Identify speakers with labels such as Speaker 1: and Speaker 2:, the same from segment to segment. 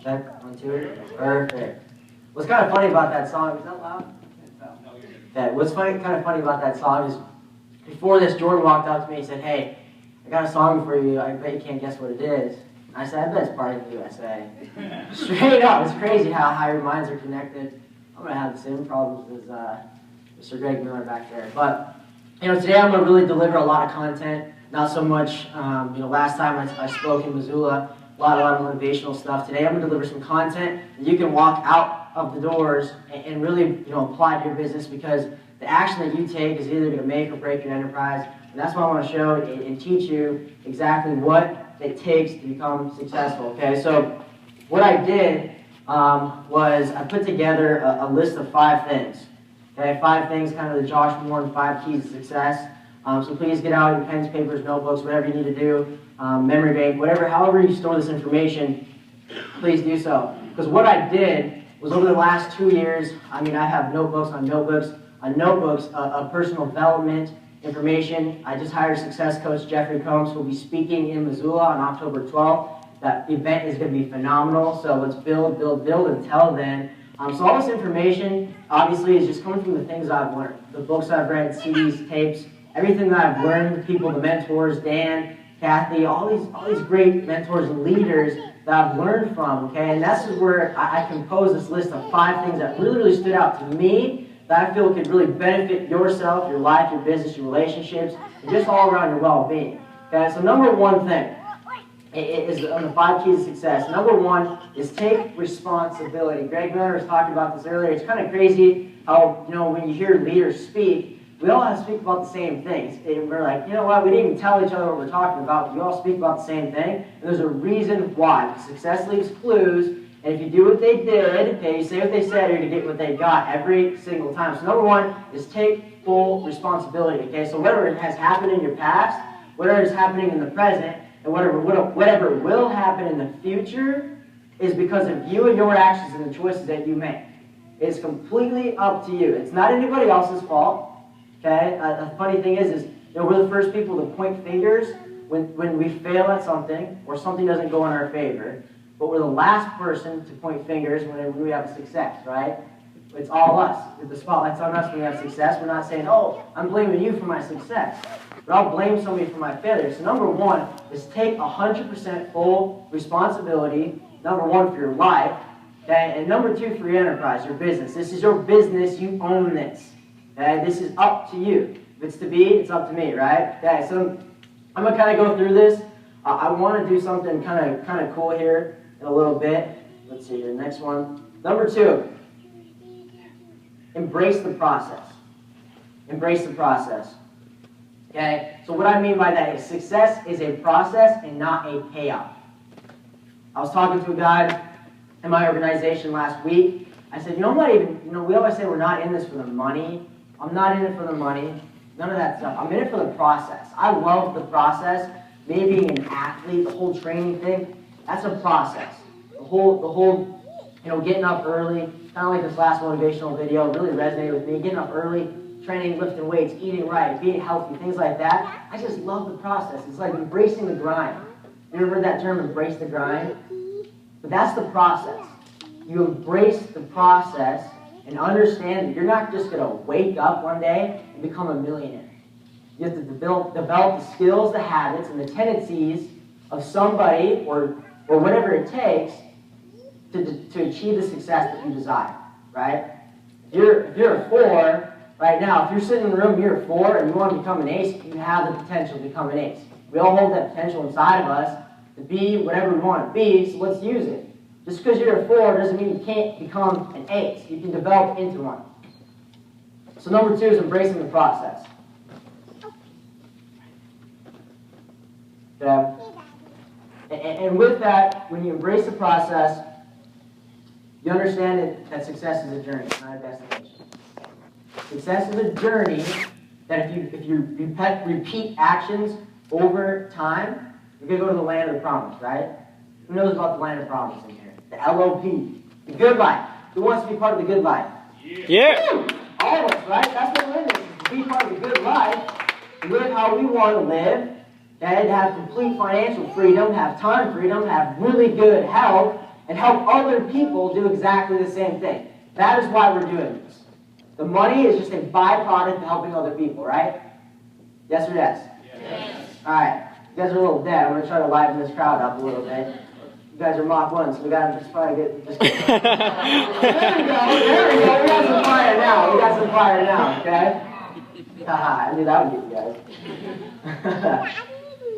Speaker 1: Check, 1, 2. Perfect. What's kind of funny about that song, is that loud? Okay, what's kind of funny about that song is, before this, Jordan walked up to me and said, hey, I got a song for you, I bet you can't guess what it is. And I said, I bet it's Party in the USA. Straight up, it's crazy how your minds are connected. I'm going to have the same problems as Mr. Greg Miller back there. But, today I'm going to really deliver a lot of content, not so much, last time I spoke in Missoula, a lot of motivational stuff. Today I'm going to deliver some content that you can walk out of the doors and really, apply to your business, because the action that you take is either going to make or break your enterprise. And that's what I want to show and teach you exactly what it takes to become successful. Okay, so what I did was I put together a list of 5 things. Okay, 5 things, kind of the Josh Morin 5 keys to success. So please get out your pens, papers, notebooks, whatever you need to do, memory bank, however you store this information, please do so. Because what I did was, over the last 2 years, I have notebooks on notebooks of personal development information. I just hired success coach Jeffrey Combs, who will be speaking in Missoula on October 12th. That event is going to be phenomenal, so let's build until then. So all this information, obviously, is just coming from the things I've learned. The books I've read, CDs, tapes, everything that I've learned, the people, the mentors, Dan, Kathy, all these great mentors and leaders that I've learned from, okay? And that's where I composed this list of 5 things that really stood out to me, that I feel could really benefit yourself, your life, your business, your relationships, and just all around your well-being. Okay, so number 1 thing is on the 5 keys to success. Number 1 is take responsibility. Greg Miller was talking about this earlier. It's kind of crazy how, when you hear leaders speak, we all have to speak about the same things. And we're like, you know what, we didn't even tell each other what we're talking about, but we all speak about the same thing. And there's a reason why. Success leaves clues. And if you do what they did, okay, you say what they said, you're going to get what they got every single time. So number 1 is take full responsibility, okay? So whatever has happened in your past, whatever is happening in the present, and whatever will happen in the future is because of you and your actions and the choices that you make. It's completely up to you. It's not anybody else's fault, okay? The funny thing is we're the first people to point fingers when we fail at something or something doesn't go in our favor. But we're the last person to point fingers when we have success, right? It's all us. The spotlight's on us when we have success. We're not saying, oh, I'm blaming you for my success. But I'll blame somebody for my failure. So number 1 is take 100% full responsibility, number 1, for your life, okay? And number 2, for your enterprise, your business. This is your business. You own this. Okay? This is up to you. If it's to be, it's up to me, right? Okay, so I'm going to kind of go through this. I want to do something kind of cool here in a little bit. Let's see here, next one. Number 2, embrace the process. Embrace the process. Okay? So what I mean by that is success is a process and not a payout. I was talking to a guy in my organization last week. I said, we always say we're not in this for the money. I'm not in it for the money. None of that stuff. I'm in it for the process. I love the process. Me being an athlete, the whole training thing, that's a process. The whole, getting up early, kind of like this last motivational video, really resonated with me. Getting up early, training, lifting weights, eating right, being healthy, things like that. I just love the process. It's like embracing the grind. You ever heard that term, embrace the grind? But that's the process. You embrace the process and understand that you're not just going to wake up one day and become a millionaire. You have to develop the skills, the habits, and the tendencies of somebody or whatever it takes to achieve the success that you desire, right? If you're a 4 right now, if you're sitting in the room, you're a 4 and you want to become an ace, you have the potential to become an ace. We all hold that potential inside of us to be whatever we want to be, so let's use it. Just because you're a 4 doesn't mean you can't become an ace. You can develop into one. So number 2 is embracing the process. Okay? And with that, when you embrace the process, you understand that success is a journey, not a destination. Success is a journey that if you repeat actions over time, you're going to go to the land of the promise, right? Who knows about the land of promise in here? The LOP, the good life. Who wants to be part of the good life?
Speaker 2: Yeah.
Speaker 1: All of us, right? That's what we're in this, is to be part of the good life, to live how we want to live, and to have complete financial freedom, have time freedom, have really good health, and help other people do exactly the same thing. That is why we're doing this. The money is just a byproduct of helping other people, right? Yes or yes? Yes. All right. You guys are a little dead. I'm going to try to liven this crowd up a little bit. You guys are Mach 1, so we got to just try to get... There we go. We got some fire now. Okay? Haha, I knew that would get you guys.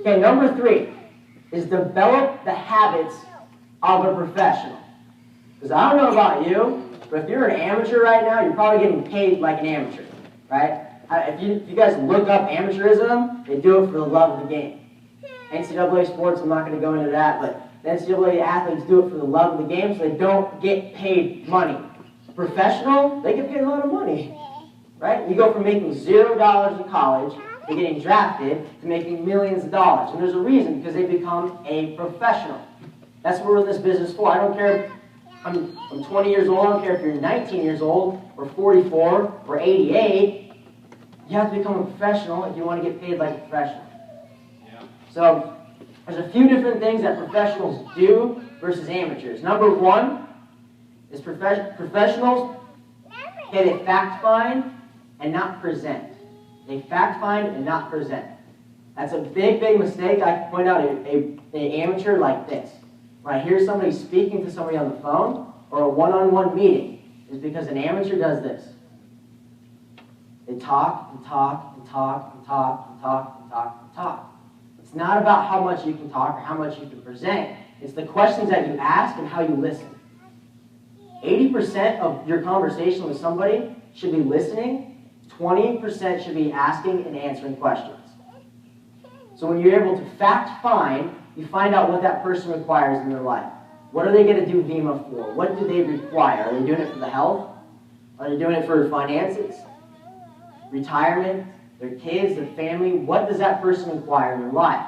Speaker 1: Okay, number 3 is develop the habits of a professional. Because I don't know about you, but if you're an amateur right now, you're probably getting paid like an amateur, right? If you guys look up amateurism, they do it for the love of the game. NCAA sports, I'm not going to go into that, but the NCAA athletes do it for the love of the game, so they don't get paid money. Professional, they get paid a lot of money, right? You go from making $0 in college to getting drafted to making millions of dollars. And there's a reason, because they become a professional. That's what we're in this business for. I don't care, I'm 20 years old, I don't care if you're 19 years old, or 44, or 88. You have to become a professional if you want to get paid like a professional. Yeah. So, there's a few different things that professionals do versus amateurs. Number 1 is professionals, okay, they fact find and not present. They fact find and not present. That's a big, big mistake. I can point out an amateur like this. When I hear somebody speaking to somebody on the phone or a one-on-one meeting, is because an amateur does this. They talk and talk and talk and talk and talk and talk and talk. It's not about how much you can talk or how much you can present. It's the questions that you ask and how you listen. 80% of your conversation with somebody should be listening. 20% should be asking and answering questions. So when you're able to fact find, you find out what that person requires in their life. What are they going to do VEMA for? What do they require? Are they doing it for the health? Are they doing it for finances? Retirement? Their kids? Their family? What does that person require in their life?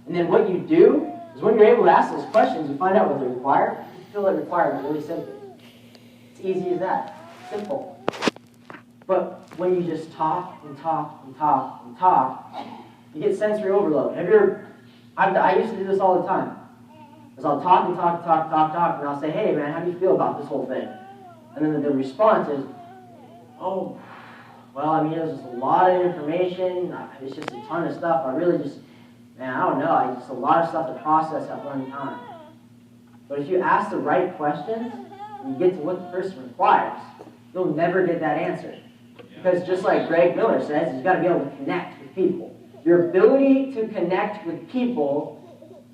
Speaker 1: And then what you do is when you're able to ask those questions, you find out what they require. You fill that requirement really simply. It's easy as that. Simple. But when you just talk and talk and talk and talk, you get sensory overload. I used to do this all the time. Because I'll talk and talk and talk and talk and talk, and I'll say, hey man, how do you feel about this whole thing? And then the response is, oh, well, I mean, there's just a lot of information. It's just a ton of stuff. I really just, man, I don't know. It's just a lot of stuff to process at one time. But if you ask the right questions, and you get to what the person requires, you'll never get that answer. Because just like Greg Miller says, you've got to be able to connect with people. Your ability to connect with people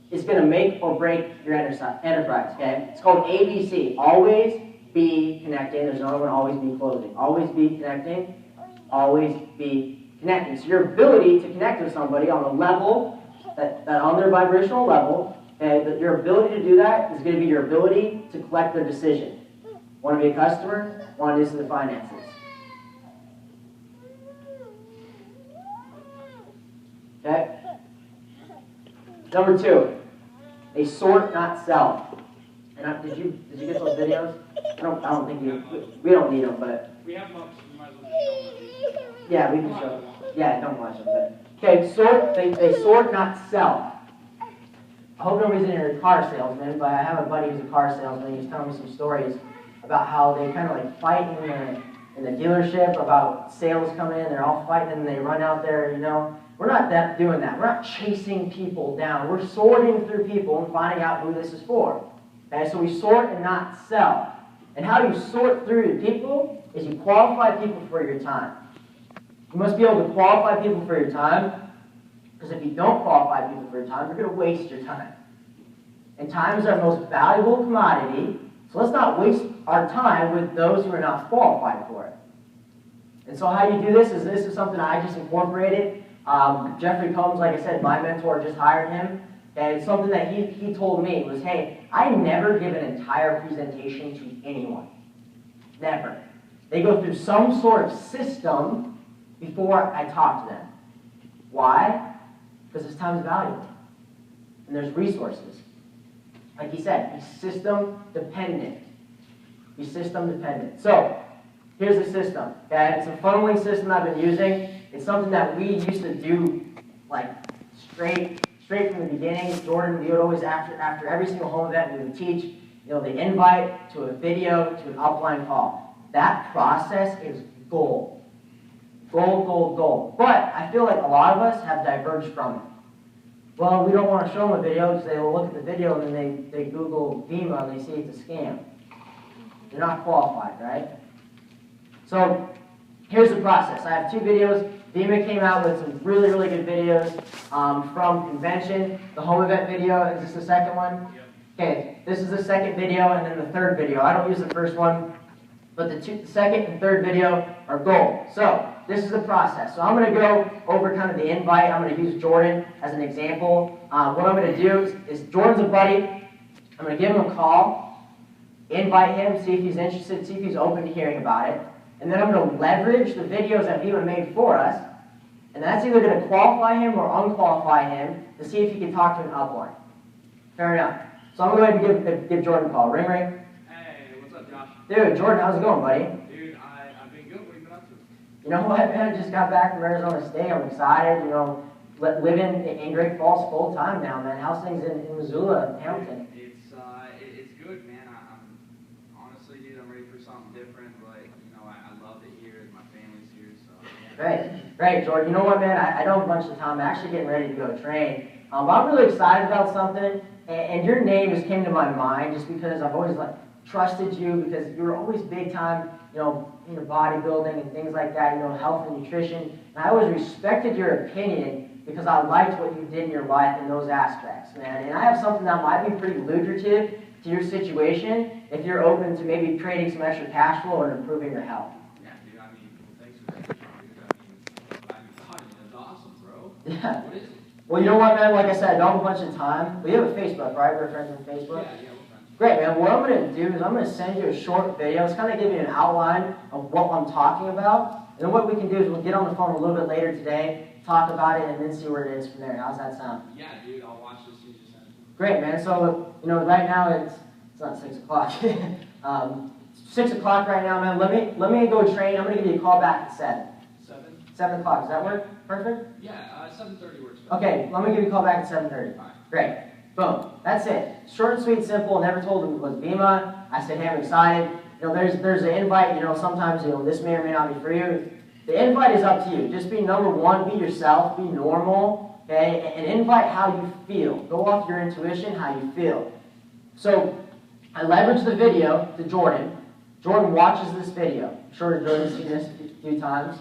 Speaker 1: is going to make or break your enterprise, okay? It's called ABC. Always be connecting. There's another one, always be closing. Always be connecting. Always be connecting. So your ability to connect with somebody on a level, that on their vibrational level, okay, that your ability to do that is going to be your ability to collect their decision. Want to be a customer? Want to do some of the finances? Okay? Number 2, they sort, not sell. And did you get those videos? I don't think we don't need them, but
Speaker 2: we have them up, so we might as well just show them.
Speaker 1: Yeah, we can show them. Yeah, don't watch them. But okay, sort. They sort, not sell. I hope nobody's in here a car salesman, but I have a buddy who's a car salesman. He's telling me some stories about how they kind of like fight in the dealership about sales come in. They're all fighting and they run out there, you know. We're not doing that. We're not chasing people down. We're sorting through people and finding out who this is for. Okay, so we sort and not sell. And how you sort through your people is you qualify people for your time. You must be able to qualify people for your time, because if you don't qualify people for your time, you're going to waste your time. And time is our most valuable commodity, so let's not waste our time with those who are not qualified for it. And so how you do this is something I just incorporated. Jeffrey Combs, like I said, my mentor, just hired him. And something that he told me was, hey, I never give an entire presentation to anyone. Never. They go through some sort of system before I talk to them. Why? Because this time is valuable. And there's resources. Like he said, he's system dependent. He's system dependent. So, here's the system. Okay? It's a funneling system I've been using. It's something that we used to do like straight from the beginning. Jordan, we would always, after every single home event, we would teach, the invite to a video to an upline call. That process is gold. Gold, gold, gold. But I feel like a lot of us have diverged from it. Well, we don't want to show them a video because they will look at the video and then they Google Vima and they see it's a scam. They're not qualified, right? So here's the process. I have 2 videos. Vima came out with some really, really good videos from convention. The home event video, is this the second one?
Speaker 2: Yep.
Speaker 1: Okay, this is the second video and then the third video. I don't use the first one, but the second and third video are gold. So this is the process. So I'm going to go over kind of the invite. I'm going to use Jordan as an example. What I'm going to do is Jordan's a buddy. I'm going to give him a call, invite him, see if he's interested, see if he's open to hearing about it. And then I'm going to leverage the videos that Vima made for us. And that's either going to qualify him or unqualify him to see if he can talk to an upline. Fair enough. So I'm going to go ahead and give Jordan a call. Ring, ring.
Speaker 2: Hey, what's up, Josh?
Speaker 1: Dude, Jordan, how's it going, buddy?
Speaker 2: Dude, I've been good. What have you been up to?
Speaker 1: You know what, man? I just got back from Arizona State. I'm excited. Living in Great Falls full time now, man. How's things in Missoula and Hamilton?
Speaker 2: It's good, man. I'm honestly, dude, I'm ready for something different. Like, I love it here. My family's here, so. Yeah.
Speaker 1: Great, Jordan. You know what, man? I don't have a bunch of time. I'm actually getting ready to go train. But I'm really excited about something, and your name just came to my mind just because I've always trusted you because you were always big time, in your bodybuilding and things like that, health and nutrition. And I always respected your opinion because I liked what you did in your life in those aspects, man. And I have something that might be pretty lucrative to your situation if you're open to maybe creating some extra cash flow and improving your health.
Speaker 2: Yeah, dude, thanks for that, dude. That's awesome, bro.
Speaker 1: Yeah.
Speaker 2: What is it?
Speaker 1: Well, you know what, man? Like I said, I don't have a bunch of time. We have a Facebook, right? We're friends on Facebook?
Speaker 2: Yeah, we're friends.
Speaker 1: Great, man. What I'm going to do is I'm going to send you a short video. It's kind of give you an outline of what I'm talking about. And then what we can do is we'll get on the phone a little bit later today, talk about it, and then see where it is from there. How's that sound?
Speaker 2: Yeah, dude, I'll watch this soon as you send it.
Speaker 1: Great, man. So, right now it's not 6 o'clock. 6 o'clock right now, man. Let me go train. I'm going to give you a call back at 7.
Speaker 2: 7?
Speaker 1: 7 o'clock. Does that work? Perfect?
Speaker 2: Yeah, 7:30 works.
Speaker 1: Okay, let me give you a call back at 7:30.
Speaker 2: Fine.
Speaker 1: Great. Boom. That's it. Short and sweet, simple. Never told him it was Vima. I said, hey, I'm excited. There's an invite. Sometimes, this may or may not be for you. The invite is up to you. Just be number one. Be yourself. Be normal. Okay? And invite how you feel. Go off your intuition, how you feel. So, I leverage the video to Jordan. Jordan watches this video. I'm sure Jordan's seen this a few times.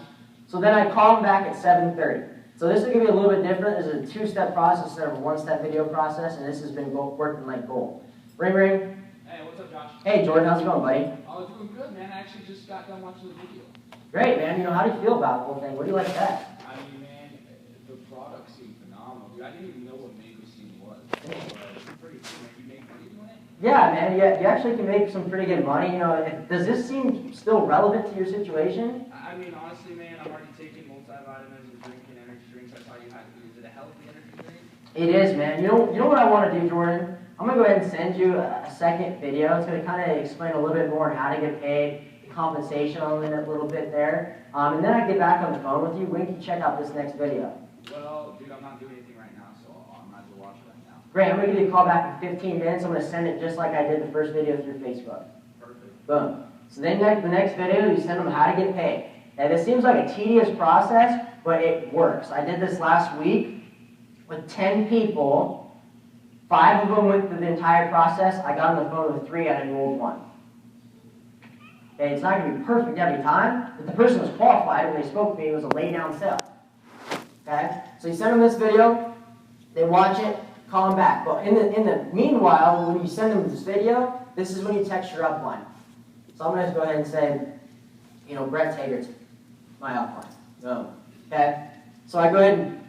Speaker 1: So then I call him back at 7:30. So this is going to be a little bit different. This is a 2-step process instead of a 1-step video process, and this has been working like gold. Ring, ring.
Speaker 2: Hey, what's up, Josh?
Speaker 1: Hey, Jordan, how's it going, buddy?
Speaker 2: Oh, doing good, man. I actually just got done watching the video.
Speaker 1: Great, man. How do you feel about the whole thing? What do you like best?
Speaker 2: I mean, man, the product seemed phenomenal, dude. I didn't even know what Mango Steam was. It's pretty cool, man. You make money doing it?
Speaker 1: Yeah, man. You actually can make some pretty good money. Does this seem still relevant to your situation?
Speaker 2: I mean, honestly, man, I'm already taking multivitamins and drinking energy drinks. That's all you have to do. Is it a healthy energy drink?
Speaker 1: It is, man. You know what I want to do, Jordan? I'm going to go ahead and send you a second video. It's going to kind of explain a little bit more on how to get paid, the compensation on it a little bit there. And then I get back on the phone with you. When can you check out this next video?
Speaker 2: Well, dude, I'm not doing anything right now, so I might as well watch it right now.
Speaker 1: Great. I'm going to give you a call back in 15 minutes. I'm going to send it just like I did the first video through Facebook.
Speaker 2: Perfect.
Speaker 1: Boom. So then the next video, you send them how to get paid. Now, this seems like a tedious process, but it works. I did this last week with 10 people. 5 of them went through the entire process. I got on the phone with 3. I enrolled 1. Okay, it's not going to be perfect every time, but the person was qualified when they spoke to me. It was a lay-down sale. Okay? So you send them this video. They watch it. Call them back. But in the meanwhile, when you send them this video, this is when you text your upline. So I'm going to go ahead and say, Brett Tager's my upline. Boom. Okay? So I go ahead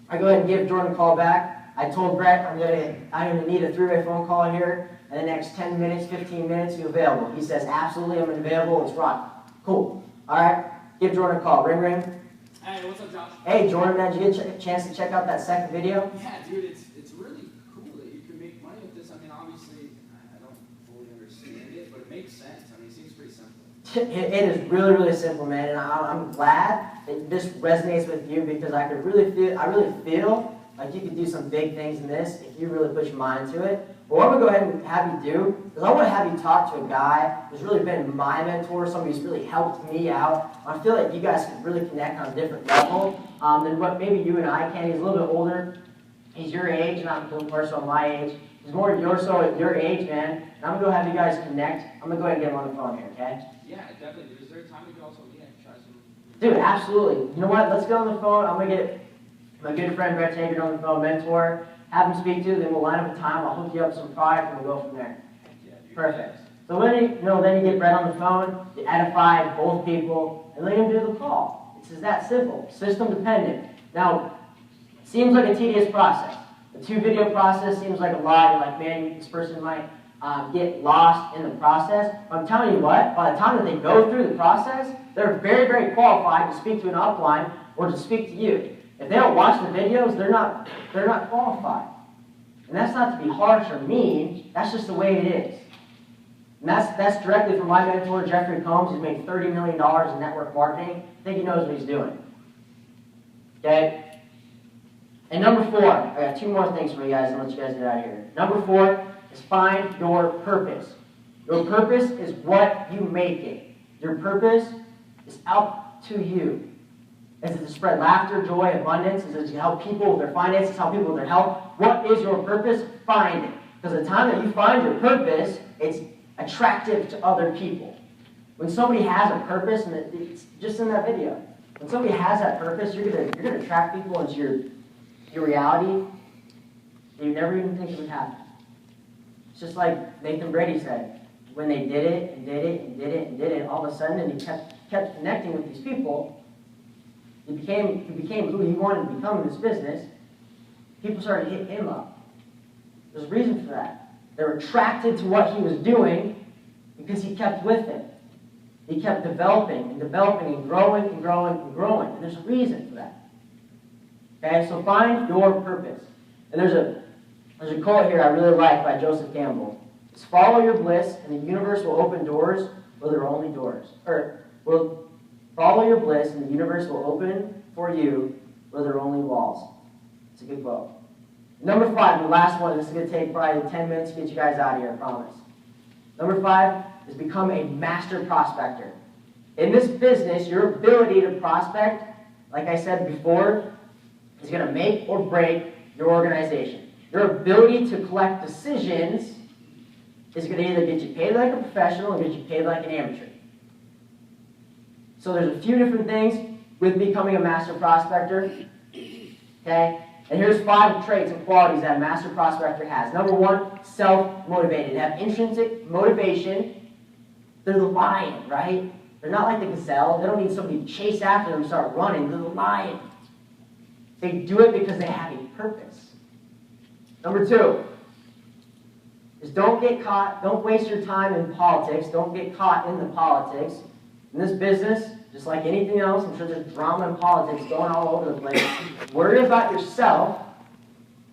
Speaker 1: and give Jordan a call back. I told Brett I'm gonna need a 3-way phone call here in the next 10 minutes, 15 minutes. You available? He says absolutely. I'm available. Let's rock. Cool. All right. Give Jordan a call. Ring, ring.
Speaker 2: Hey, what's up, Josh?
Speaker 1: Hey, Jordan, man, did you get a chance to check out that second video?
Speaker 2: Yeah, dude, it's really cool that you can make money with this. I mean, obviously, I don't fully understand it, but it makes sense. I mean, it seems pretty simple.
Speaker 1: It is really, really simple, man, and I'm glad that this resonates with you because I really feel Like you could do some big things in this if you really put your mind to it. But what I'm going to go ahead and have you do is I want to have you talk to a guy who's really been my mentor, somebody who's really helped me out. I feel like you guys could really connect on a different level than what maybe you and I can. He's a little bit older. He's your age, and I'm more so my age. He's more at your age, man. And I'm going to go have you guys connect. I'm going to go ahead and get him on the phone here, okay?
Speaker 2: Yeah, definitely. Is there a time we could also try some?
Speaker 1: Dude, absolutely. You know what? Let's get on the phone. I'm going to get my good friend Brett Taggart on the phone, mentor. Have him speak to you, then we'll line up a time. I'll hook you up with some product, and we'll go from there.
Speaker 2: Yeah,
Speaker 1: Perfect. So then you get Brett on the phone, you edify both people, and let him do the call. It's just that simple. System dependent. Now, it seems like a tedious process. The 2-video process seems like a lot. You're like, man, this person might get lost in the process. But I'm telling you what, by the time that they go through the process, they're very, very qualified to speak to an upline or to speak to you. If they don't watch the videos, they're not qualified. And that's not to be harsh or mean, that's just the way it is. And that's directly from my mentor, Jeffrey Combs, who's made $30 million in network marketing. I think he knows what he's doing. Okay? And number 4, I got 2 more things for you guys and let you guys get out of here. Number 4 is find your purpose. Your purpose is what you make it. Your purpose is up to you. Is it to spread laughter, joy, abundance? Is it to help people with their finances, help people with their health? What is your purpose? Find it. Because the time that you find your purpose, it's attractive to other people. When somebody has a purpose, and it's just in that video, when somebody has that purpose, you're gonna attract people into your reality that you never even think it would happen. It's just like Nathan Brady said, when they did it and did it and did it and did it, all of a sudden, and he kept connecting with these people. He became who he wanted to become in this business. People started to hit him up. There's a reason for that. They're attracted to what he was doing because he kept with it. He kept developing and developing and growing and growing and growing. And there's a reason for that. Okay, so find your purpose. And there's a quote here I really like by Joseph Campbell. It's follow your bliss and the universe will open doors where there are only doors. Follow your bliss, and the universe will open for you where there are only walls. It's a good quote. Number 5, the last one. This is going to take probably 10 minutes to get you guys out of here, I promise. Number 5 is become a master prospector. In this business, your ability to prospect, like I said before, is going to make or break your organization. Your ability to collect decisions is going to either get you paid like a professional or get you paid like an amateur. So there's a few different things with becoming a master prospector. Okay? And here's 5 traits and qualities that a master prospector has. Number 1, self-motivated. They have intrinsic motivation. They're the lion, right? They're not like the gazelle. They don't need somebody to chase after them and start running. They're the lion. They do it because they have a purpose. Number 2 is don't get caught. Don't waste your time in politics. Don't get caught in the politics. In this business, just like anything else, I'm sure there's drama and politics going all over the place. Worry about yourself.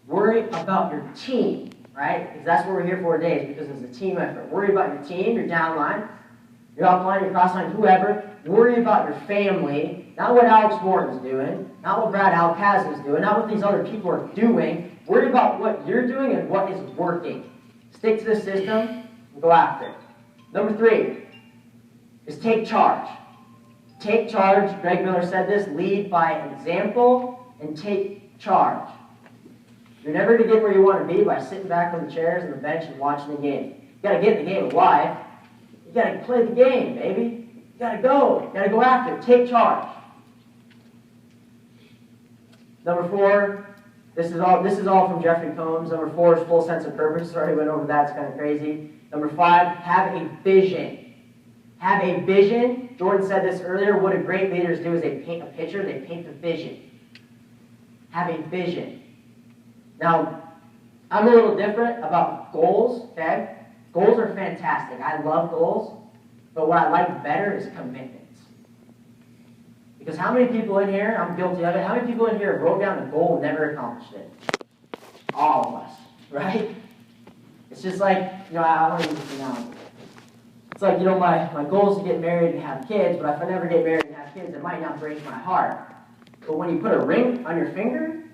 Speaker 1: Worry about your team, right? Because that's what we're here for today, is because it's a team effort. Worry about your team, your downline, your upline, your crossline, whoever. Worry about your family. Not what Alex Morin is doing. Not what Brad Alcaz is doing. Not what these other people are doing. Worry about what you're doing and what is working. Stick to the system and go after it. Number 3 is take charge. Take charge. Greg Miller said this. Lead by example and take charge. You're never going to get where you want to be by sitting back on the chairs and the bench and watching the game. You got to get in the game alive. You got to play the game, baby. You got to go. You got to go after it. Take charge. Number 4. This is all from Jeffrey Combs. Number 4 is full sense of purpose. Already went over that. It's kind of crazy. Number 5, have a vision. Have a vision. Jordan said this earlier. What do great leaders do is they paint a picture. They paint the vision. Have a vision. Now, I'm a little different about goals, okay? Goals are fantastic. I love goals. But what I like better is commitments. Because how many people in here, I'm guilty of it, how many people in here wrote down a goal and never accomplished it? All of us, right? It's just like, I want to use this analogy. It's like, my goal is to get married and have kids, but if I never get married and have kids, it might not break my heart. But when you put a ring on your finger,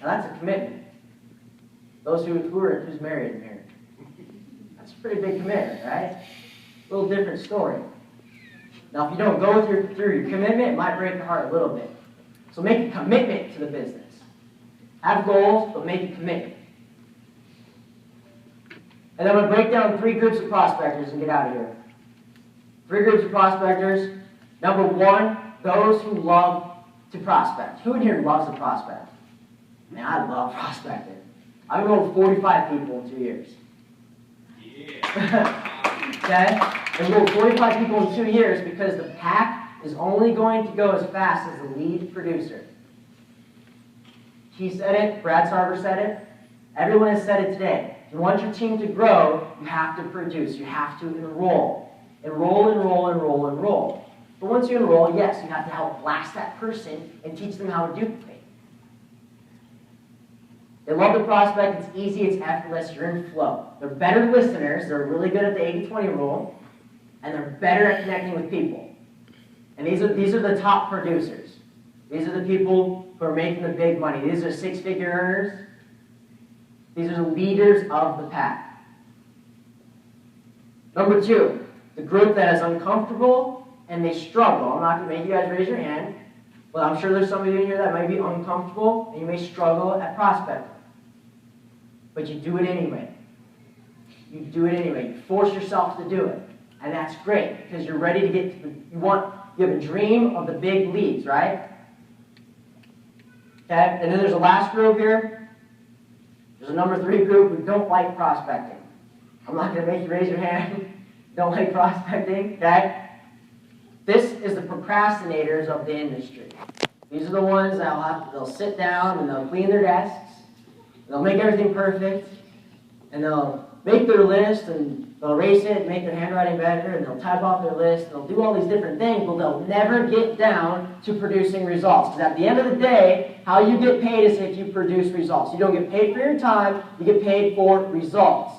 Speaker 1: Now that's a commitment. Who's married in here? That's a pretty big commitment, right? A little different story. Now, if you don't go through your commitment, it might break your heart a little bit. So make a commitment to the business. Have goals, but make a commitment. And then I'm going to break down 3 groups of prospectors and get out of here. 3 groups of prospectors. Number 1, those who love to prospect. Who in here loves to prospect? Man, I love prospecting. I've enrolled 45 people in 2 years. Yeah. Okay? I've enrolled 45 people in 2 years because the pack is only going to go as fast as the lead producer. He said it, Brad Sarver said it, everyone has said it today. If you want your team to grow, you have to produce, you have to enroll. Enroll. But once you enroll, yes, you have to help blast that person and teach them how to duplicate. They love the prospect, it's easy, it's effortless, you're in flow. They're better listeners, they're really good at the 80-20 rule, and they're better at connecting with people. And these are the top producers. These are the people who are making the big money. These are 6-figure earners. These are the leaders of the pack. Number 2, the group that is uncomfortable and they struggle. I'm not going to make you guys raise your hand, but I'm sure there's some of you in here that might be uncomfortable and you may struggle at prospecting. But you do it anyway. You do it anyway. You force yourself to do it. And that's great because you're ready to get to you have a dream of the big leads, right? Okay? And then there's a last group here. There's a number 3 group who don't like prospecting. I'm not going to make you raise your hand. Don't like prospecting, okay? This is the procrastinators of the industry. These are the ones that they'll sit down and they'll clean their desks. They'll make everything perfect. And they'll make their list and they'll erase it and make their handwriting better and they'll type off their list and they'll do all these different things, but they'll never get down to producing results. Because at the end of the day, how you get paid is if you produce results. You don't get paid for your time, you get paid for results.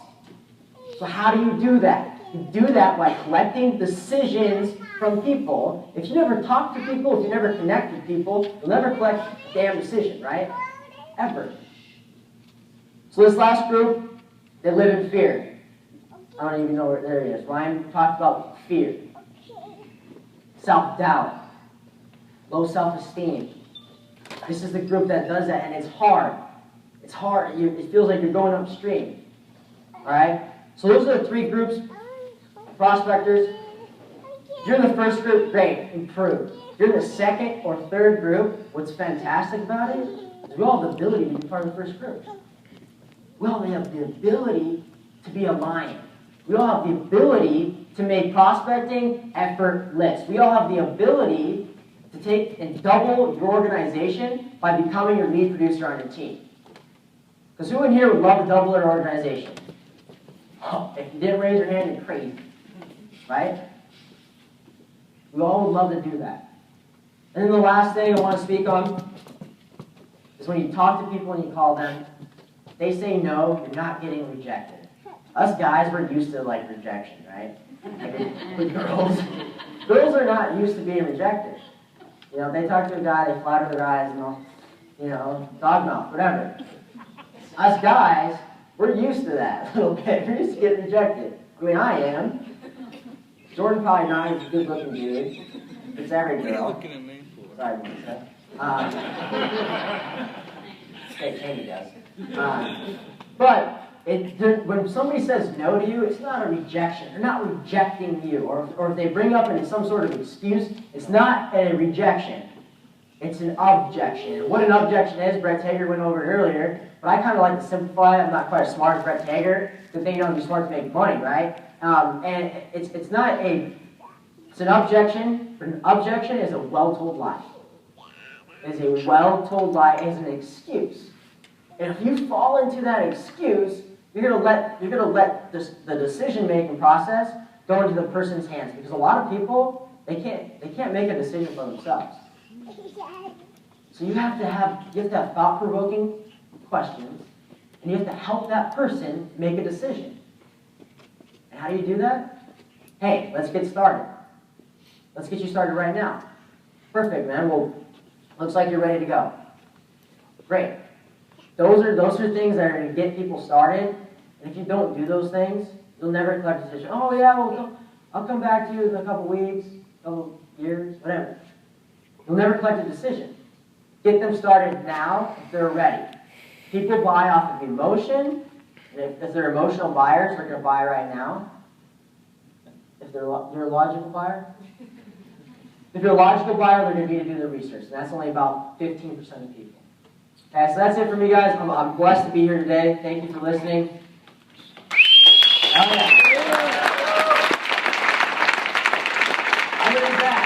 Speaker 1: So how do you do that? You do that by collecting decisions from people. If you never talk to people, if you never connect with people, you'll never collect a damn decision, right? Ever. So this last group, they live in fear. I don't even know where there he is. Ryan talked about fear. Self-doubt. Low self-esteem. This is the group that does that, and it's hard. It's hard. It feels like you're going upstream. All right? So those are the 3 groups of prospectors. If you're in the first group, great, improve. If you're in the second or third group, what's fantastic about it is we all have the ability to be part of the first group. We all have the ability to be a lion. We all have the ability to make prospecting effortless. We all have the ability to take and double your organization by becoming your lead producer on your team. Because who in here would love to double their organization? Oh, if you didn't raise your hand, you're crazy. Right? We all would love to do that. And then the last thing I want to speak on is when you talk to people and you call them, they say no, you're not getting rejected. Us guys, we're used to like rejection, right? Like, with girls are not used to being rejected. You know, they talk to a guy, they flatter their eyes, and they'll, you know, dog mouth, whatever. Us guys, we're used to that a little bit. We're used to getting rejected. I mean, I am. Jordan probably not. He's a good-looking dude. It's every girl.
Speaker 3: What are you looking at me for?
Speaker 1: Sorry, Melissa. Amy does. But when somebody says no to you, it's not a rejection. They're not rejecting you. Or if they bring up some sort of excuse, it's not a rejection. It's an objection. And what an objection is, Brett Tager went over it earlier, but I kind of like to simplify it. I'm not quite as smart as Brett Tager. Good thing you don't be smart to make money, right? And it's not a, it's an objection, but an objection is a well-told lie. It is a well-told lie. It is an excuse. And if you fall into that excuse, you're gonna let the decision-making process go into the person's hands, because a lot of people they can't make a decision for themselves. So you have to have thought-provoking questions, and you have to help that person make a decision. And how do you do that? Hey, let's get started. Let's get you started right now. Perfect, man. Well, looks like you're ready to go. Great. Those are things that are going to get people started. And if you don't do those things, you'll never collect a decision. Oh yeah, well, I'll come back to you in a couple weeks, a couple years, whatever. You'll never collect a decision. Get them started now if they're ready. People buy off of emotion. And if they're emotional buyers, they're going to buy right now. If you're a logical buyer. If you're a logical buyer, they're going to need to do the research. And that's only about 15% of people. Okay, so that's it for me, guys. I'm blessed to be here today. Thank you for listening. Oh, yeah. I'm going to be back.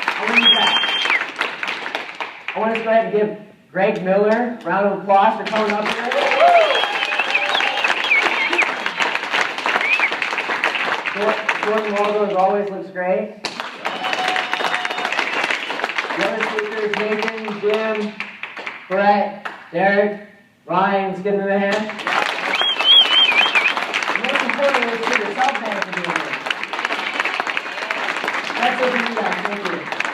Speaker 1: I want to go ahead and give Greg Miller a round of applause for coming up here. Jordan logo, as always, looks great. The other speakers, Nathan, Jim, Brett, Derek, Ryan, let's give them a hand. Most importantly, let's give yourself a hand for being here. That's it for you guys. Thank you.